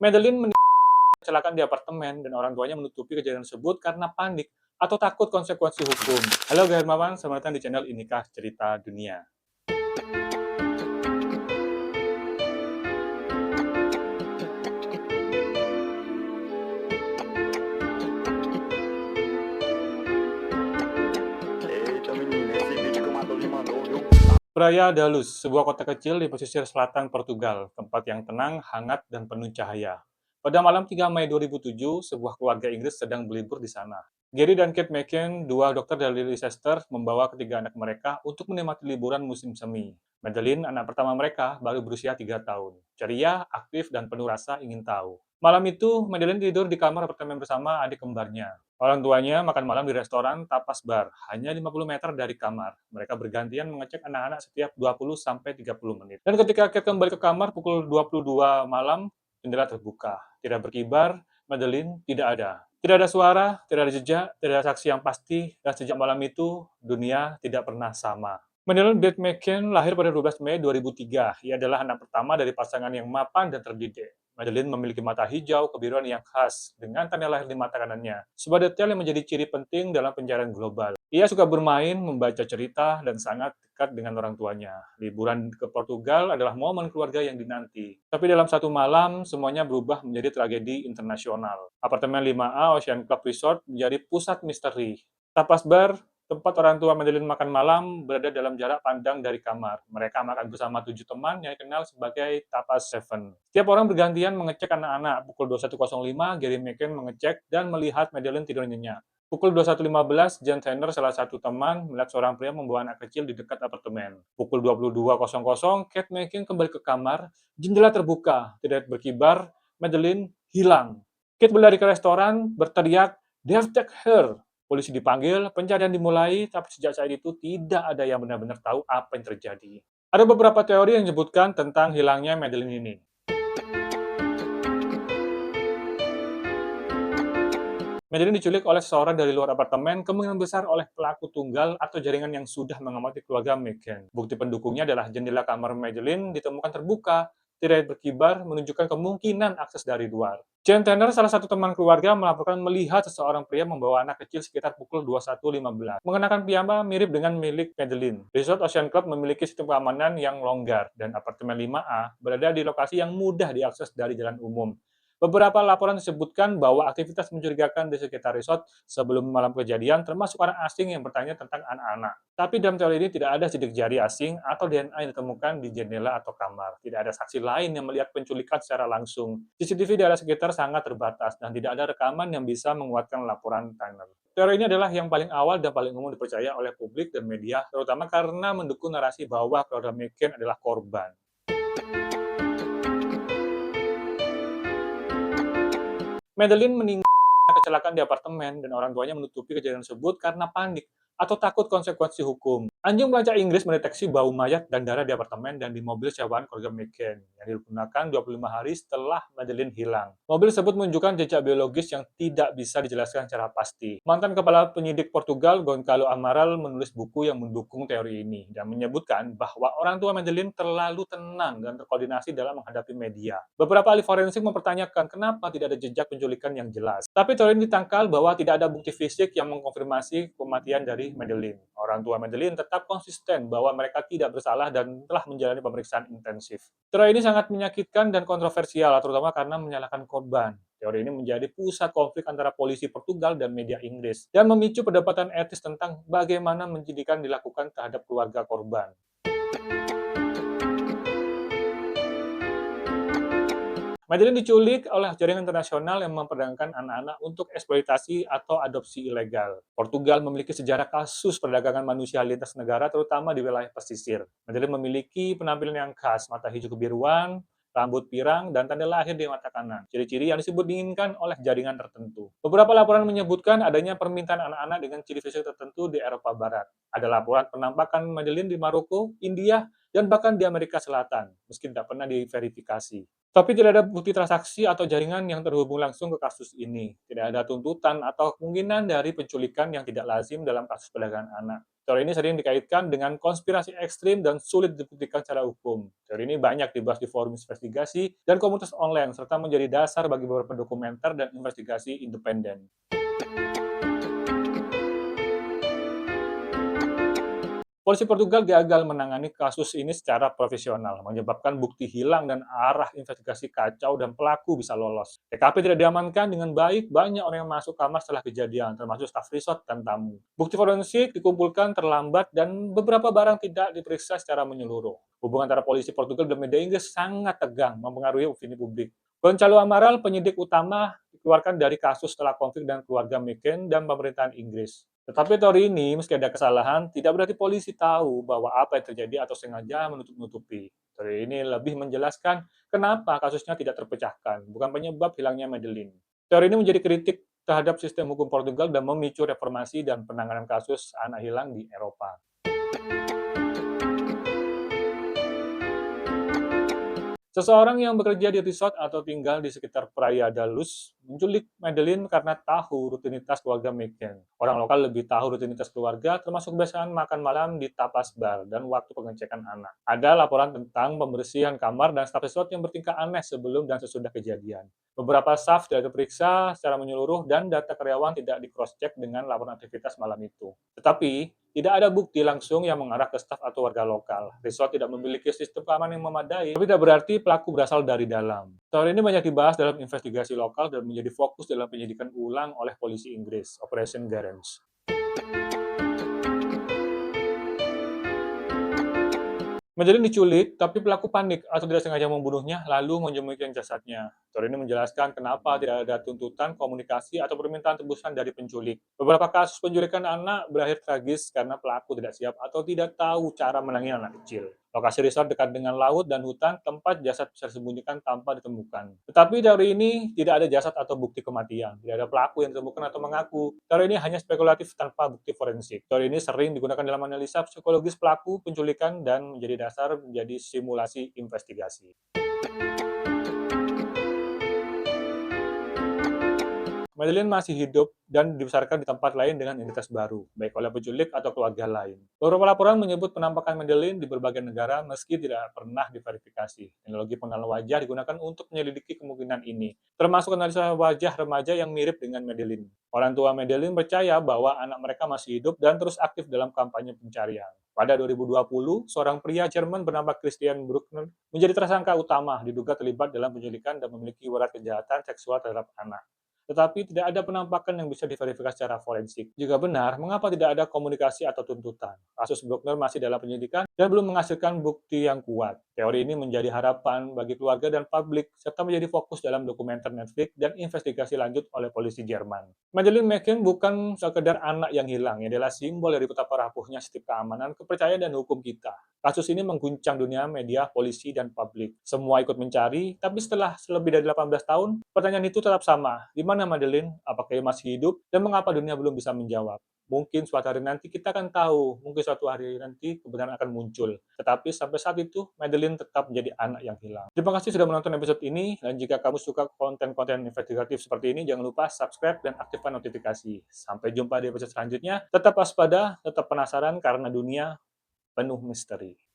Madeline kecelakaan di apartemen dan orang tuanya menutupi kejadian tersebut karena panik atau takut konsekuensi hukum. Halo Hermawan, selamat datang di channel Inikah Cerita Dunia. Eita menina, esse vídeo que o Matheus me mandou, viu? Praia da Luz, sebuah kota kecil di pesisir selatan Portugal, tempat yang tenang, hangat, dan penuh cahaya. Pada malam 3 Mei 2007, sebuah keluarga Inggris sedang berlibur di sana. Gary dan Kate McCann, dua dokter dari Leicester, membawa ketiga anak mereka untuk menikmati liburan musim semi. Madeline, anak pertama mereka, baru berusia 3 tahun. Ceria, aktif, dan penuh rasa ingin tahu. Malam itu, Madeline tidur di kamar apartemen bersama adik kembarnya. Orang tuanya makan malam di restoran Tapas Bar, hanya 50 meter dari kamar. Mereka bergantian mengecek anak-anak setiap 20-30 menit. Dan ketika Kate kembali ke kamar pukul 22 malam, jendela terbuka. Tidak berkibar, Madeline tidak ada. Tidak ada suara, tidak ada jejak, tidak ada saksi yang pasti, dan sejak malam itu, dunia tidak pernah sama. Madeline Beth McCann lahir pada 12 Mei 2003. Ia adalah anak pertama dari pasangan yang mapan dan terdidik. Madeline memiliki mata hijau kebiruan yang khas, dengan tanda lahir di mata kanannya. Sebuah detail yang menjadi ciri penting dalam pencarian global. Ia suka bermain, membaca cerita, dan sangat dekat dengan orang tuanya. Liburan ke Portugal adalah momen keluarga yang dinanti. Tapi dalam satu malam, semuanya berubah menjadi tragedi internasional. Apartemen 5A Ocean Club Resort menjadi pusat misteri. Tapas bar, tempat orang tua Madeline makan malam, berada dalam jarak pandang dari kamar. Mereka makan bersama 7 teman yang dikenal sebagai Tapas Seven. Setiap orang bergantian mengecek anak-anak. Pukul 21.05, Gary McCann mengecek dan melihat Madeline tidur nyenyak. Pukul 21.15, Jan Tanner, salah satu teman, melihat seorang pria membawa anak kecil di dekat apartemen. Pukul 22.00, Kate McCann kembali ke kamar, jendela terbuka, tidak berkibar, Madeline hilang. Kate berlari ke restoran, berteriak, "They've taken her!" Polisi dipanggil, pencarian dimulai, tapi sejak saat itu tidak ada yang benar-benar tahu apa yang terjadi. Ada beberapa teori yang menyebutkan tentang hilangnya Madeline ini. Madeline diculik oleh seseorang dari luar apartemen, kemungkinan besar oleh pelaku tunggal atau jaringan yang sudah mengamati keluarga McCann. Bukti pendukungnya adalah jendela kamar Madeline ditemukan terbuka, tidak berkibar, menunjukkan kemungkinan akses dari luar. Jane Tanner, salah satu teman keluarga, melaporkan melihat seseorang pria membawa anak kecil sekitar pukul 21.15, mengenakan piyama mirip dengan milik Madeline. Resort Ocean Club memiliki sistem keamanan yang longgar, dan apartemen 5A berada di lokasi yang mudah diakses dari jalan umum. Beberapa laporan disebutkan bahwa aktivitas mencurigakan di sekitar resort sebelum malam kejadian, termasuk orang asing yang bertanya tentang anak-anak. Tapi dalam teori ini tidak ada sidik jari asing atau DNA yang ditemukan di jendela atau kamar. Tidak ada saksi lain yang melihat penculikan secara langsung. CCTV di area sekitar sangat terbatas dan tidak ada rekaman yang bisa menguatkan laporan Tanner. Teori ini adalah yang paling awal dan paling umum dipercaya oleh publik dan media, terutama karena mendukung narasi bahwa keluarga McCann adalah korban. Madeline meninggal kecelakaan di apartemen dan orang tuanya menutupi kejadian tersebut karena panik atau takut konsekuensi hukum. Anjing pelacak Inggris mendeteksi bau mayat dan darah di apartemen dan di mobil sewaan keluarga McCann yang digunakan 25 hari setelah Madeline hilang. Mobil tersebut menunjukkan jejak biologis yang tidak bisa dijelaskan secara pasti. Mantan kepala penyidik Portugal, Goncalo Amaral, menulis buku yang mendukung teori ini dan menyebutkan bahwa orang tua Madeline terlalu tenang dan terkoordinasi dalam menghadapi media. Beberapa ahli forensik mempertanyakan kenapa tidak ada jejak penculikan yang jelas. Tapi teori ini ditangkal bahwa tidak ada bukti fisik yang mengkonfirmasi kematian dari Madeline. Orang tua Madeline tetap konsisten bahwa mereka tidak bersalah dan telah menjalani pemeriksaan intensif. Teori ini sangat menyakitkan dan kontroversial, terutama karena menyalahkan korban. Teori ini menjadi pusat konflik antara polisi Portugal dan media Inggris, dan memicu perdebatan etis tentang bagaimana penyidikan dilakukan terhadap keluarga korban. Madeline diculik oleh jaringan internasional yang memperdagangkan anak-anak untuk eksploitasi atau adopsi ilegal. Portugal memiliki sejarah kasus perdagangan manusia lintas negara, terutama di wilayah pesisir. Madeline memiliki penampilan yang khas, mata hijau kebiruan, rambut pirang, dan tanda lahir di mata kanan. Ciri-ciri yang disebut diinginkan oleh jaringan tertentu. Beberapa laporan menyebutkan adanya permintaan anak-anak dengan ciri fisik tertentu di Eropa Barat. Ada laporan penampakan Madeline di Maroko, India, dan bahkan di Amerika Selatan, meski tidak pernah diverifikasi. Tapi tidak ada bukti transaksi atau jaringan yang terhubung langsung ke kasus ini. Tidak ada tuntutan atau kemungkinan dari penculikan yang tidak lazim dalam kasus perdagangan anak. Teori ini sering dikaitkan dengan konspirasi ekstrim dan sulit dibuktikan secara hukum. Teori ini banyak dibahas di forum investigasi dan komunitas online, serta menjadi dasar bagi beberapa dokumenter dan investigasi independen. Polisi Portugal gagal menangani kasus ini secara profesional, menyebabkan bukti hilang dan arah investigasi kacau dan pelaku bisa lolos. TKP tidak diamankan dengan baik, banyak orang yang masuk kamar setelah kejadian, termasuk staf resort dan tamu. Bukti forensik dikumpulkan terlambat dan beberapa barang tidak diperiksa secara menyeluruh. Hubungan antara polisi Portugal dan media Inggris sangat tegang, mempengaruhi opini publik. Gonçalo Amaral, penyidik utama, dikeluarkan dari kasus setelah konflik dengan keluarga McCain dan pemerintahan Inggris. Tetapi teori ini, meski ada kesalahan, tidak berarti polisi tahu bahwa apa yang terjadi atau sengaja menutup-nutupi. Teori ini lebih menjelaskan kenapa kasusnya tidak terpecahkan, bukan penyebab hilangnya Madeline. Teori ini menjadi kritik terhadap sistem hukum Portugal dan memicu reformasi dan penanganan kasus anak hilang di Eropa. Seseorang yang bekerja di resort atau tinggal di sekitar Praia da Luz menculik Madeline karena tahu rutinitas keluarga McCain. Orang lokal lebih tahu rutinitas keluarga, termasuk kebiasaan makan malam di tapas bar dan waktu pengecekan anak. Ada laporan tentang pembersihan kamar dan staf resort yang bertingkah aneh sebelum dan sesudah kejadian. Beberapa staf tidak diperiksa secara menyeluruh dan data karyawan tidak di-cross-check dengan laporan aktivitas malam itu. Tetapi, tidak ada bukti langsung yang mengarah ke staf atau warga lokal. Resort tidak memiliki sistem keamanan yang memadai, tapi tidak berarti pelaku berasal dari dalam. Teori ini banyak dibahas dalam investigasi lokal dan menjadi fokus dalam penyidikan ulang oleh polisi Inggris, Operation Garance. Madeline diculik, tapi pelaku panik atau tidak sengaja membunuhnya, lalu menyembunyikan jasadnya. Teori ini menjelaskan kenapa tidak ada tuntutan, komunikasi, atau permintaan tebusan dari penculik. Beberapa kasus penculikan anak berakhir tragis karena pelaku tidak siap atau tidak tahu cara menangani anak kecil. Lokasi resort dekat dengan laut dan hutan, tempat jasad bisa disembunyikan tanpa ditemukan. Tetapi teori ini tidak ada jasad atau bukti kematian. Tidak ada pelaku yang ditemukan atau mengaku. Teori ini hanya spekulatif tanpa bukti forensik. Teori ini sering digunakan dalam analisa psikologis pelaku penculikan dan menjadi dasar menjadi simulasi investigasi. Madeline masih hidup dan dibesarkan di tempat lain dengan identitas baru, baik oleh penculik atau keluarga lain. Beberapa laporan menyebut penampakan Madeline di berbagai negara meski tidak pernah diverifikasi. Teknologi pengenalan wajah digunakan untuk menyelidiki kemungkinan ini, termasuk analisa wajah remaja yang mirip dengan Madeline. Orang tua Madeline percaya bahwa anak mereka masih hidup dan terus aktif dalam kampanye pencarian. Pada 2020, seorang pria Jerman bernama Christian Bruckner menjadi tersangka utama, diduga terlibat dalam penculikan dan memiliki urat kejahatan seksual terhadap anak. Tetapi tidak ada penampakan yang bisa diverifikasi secara forensik. Jika benar, mengapa tidak ada komunikasi atau tuntutan? Kasus Bruckner masih dalam penyidikan dan belum menghasilkan bukti yang kuat. Teori ini menjadi harapan bagi keluarga dan publik, serta menjadi fokus dalam dokumenter Netflix dan investigasi lanjut oleh polisi Jerman. Madeleine McCann bukan sekedar anak yang hilang, ia adalah simbol dari betapa rapuhnya sistem keamanan, kepercayaan, dan hukum kita. Kasus ini mengguncang dunia media, polisi, dan publik. Semua ikut mencari, tapi setelah lebih dari 18 tahun, pertanyaan itu tetap sama. Di mana Madeline? Apakah ia masih hidup? Dan mengapa dunia belum bisa menjawab? Mungkin suatu hari nanti kita akan tahu, mungkin suatu hari nanti kebenaran akan muncul. Tetapi sampai saat itu, Madeline tetap menjadi anak yang hilang. Terima kasih sudah menonton episode ini, dan jika kamu suka konten-konten investigatif seperti ini, jangan lupa subscribe dan aktifkan notifikasi. Sampai jumpa di episode selanjutnya. Tetap waspada, tetap penasaran, karena dunia penuh misteri.